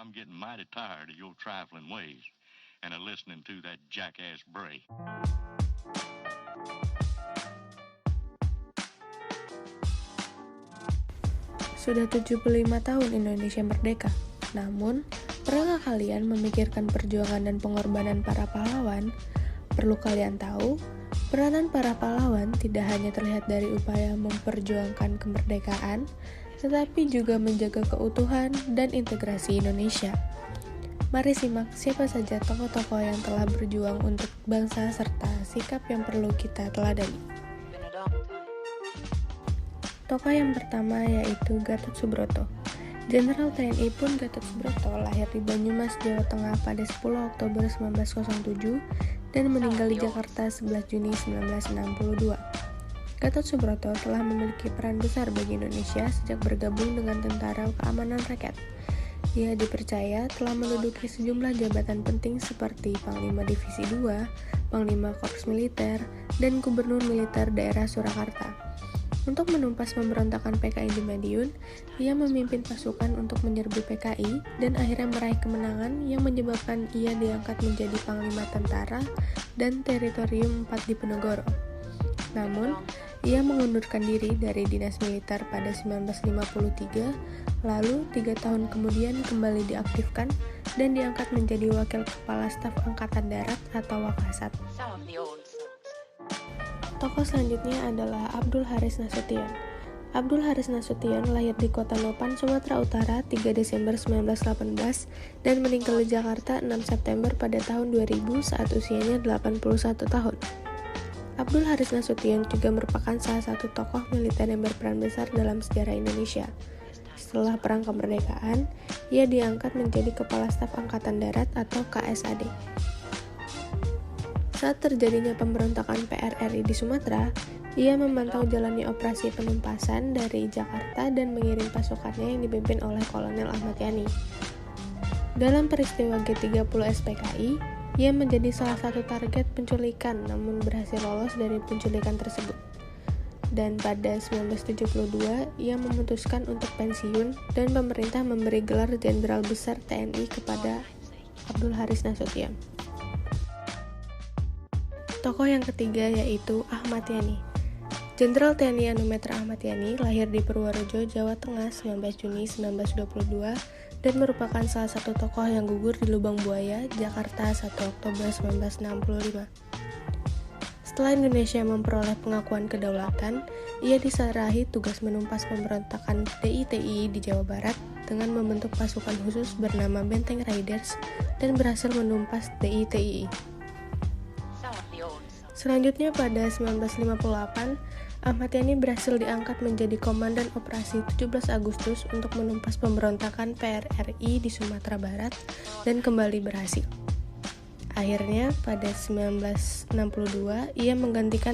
I'm getting mighty tired of your trifling ways and of listening to that jackass Bray. Sudah 75 tahun Indonesia merdeka. Namun, pernahkah kalian memikirkan perjuangan dan pengorbanan para pahlawan? Perlu kalian tahu, peranan para pahlawan tidak hanya terlihat dari upaya memperjuangkan kemerdekaan, tetapi juga menjaga keutuhan dan integrasi Indonesia. Mari simak siapa saja tokoh-tokoh yang telah berjuang untuk bangsa serta sikap yang perlu kita teladani. Tokoh yang pertama yaitu Gatot Subroto. Jenderal TNI Pun Gatot Subroto lahir di Banyumas, Jawa Tengah pada 10 Oktober 1907 dan meninggal di Jakarta 11 Juni 1962. Gatot Subroto telah memiliki peran besar bagi Indonesia sejak bergabung dengan Tentara Keamanan Rakyat. Ia dipercaya telah menduduki sejumlah jabatan penting seperti Panglima Divisi 2, Panglima Korps Militer, dan Gubernur Militer Daerah Surakarta. Untuk menumpas pemberontakan PKI di Madiun, ia memimpin pasukan untuk menyerbu PKI dan akhirnya meraih kemenangan yang menyebabkan ia diangkat menjadi Panglima Tentara dan Teritorium 4 Diponegoro. Namun, ia mengundurkan diri dari dinas militer pada 1953, lalu 3 tahun kemudian kembali diaktifkan dan diangkat menjadi Wakil Kepala Staf Angkatan Darat atau Wakasat. Tokoh selanjutnya adalah Abdul Haris Nasution. Abdul Haris Nasution lahir di Kota Nopan, Sumatera Utara 3 Desember 1918 dan meninggal di Jakarta 6 September pada tahun 2000 saat usianya 81 tahun. Abdul Haris Nasution juga merupakan salah satu tokoh militer yang berperan besar dalam sejarah Indonesia. Setelah Perang Kemerdekaan, ia diangkat menjadi Kepala Staf Angkatan Darat atau KSAD. Saat terjadinya pemberontakan PRRI di Sumatera, ia memantau jalannya operasi penumpasan dari Jakarta dan mengirim pasukannya yang dipimpin oleh Kolonel Ahmad Yani. Dalam peristiwa G30 SPKI, ia menjadi salah satu target penculikan namun berhasil lolos dari penculikan tersebut. Dan pada 1972, ia memutuskan untuk pensiun dan pemerintah memberi gelar Jenderal Besar TNI kepada Abdul Haris Nasution. Tokoh yang ketiga yaitu Ahmad Yani. Jenderal TNI Anometer Ahmad Yani lahir di Purworejo, Jawa Tengah 19 Juni 1922 dan merupakan salah satu tokoh yang gugur di Lubang Buaya, Jakarta 1 Oktober 1965. Setelah Indonesia memperoleh pengakuan kedaulatan, ia diserahi tugas menumpas pemberontakan DITI di Jawa Barat dengan membentuk pasukan khusus bernama Benteng Riders dan berhasil menumpas DITI. Selanjutnya pada 1958, Ahmad Yani berhasil diangkat menjadi Komandan Operasi 17 Agustus untuk menumpas pemberontakan PRRI di Sumatera Barat dan kembali berhasil. Akhirnya pada 1962, ia menggantikan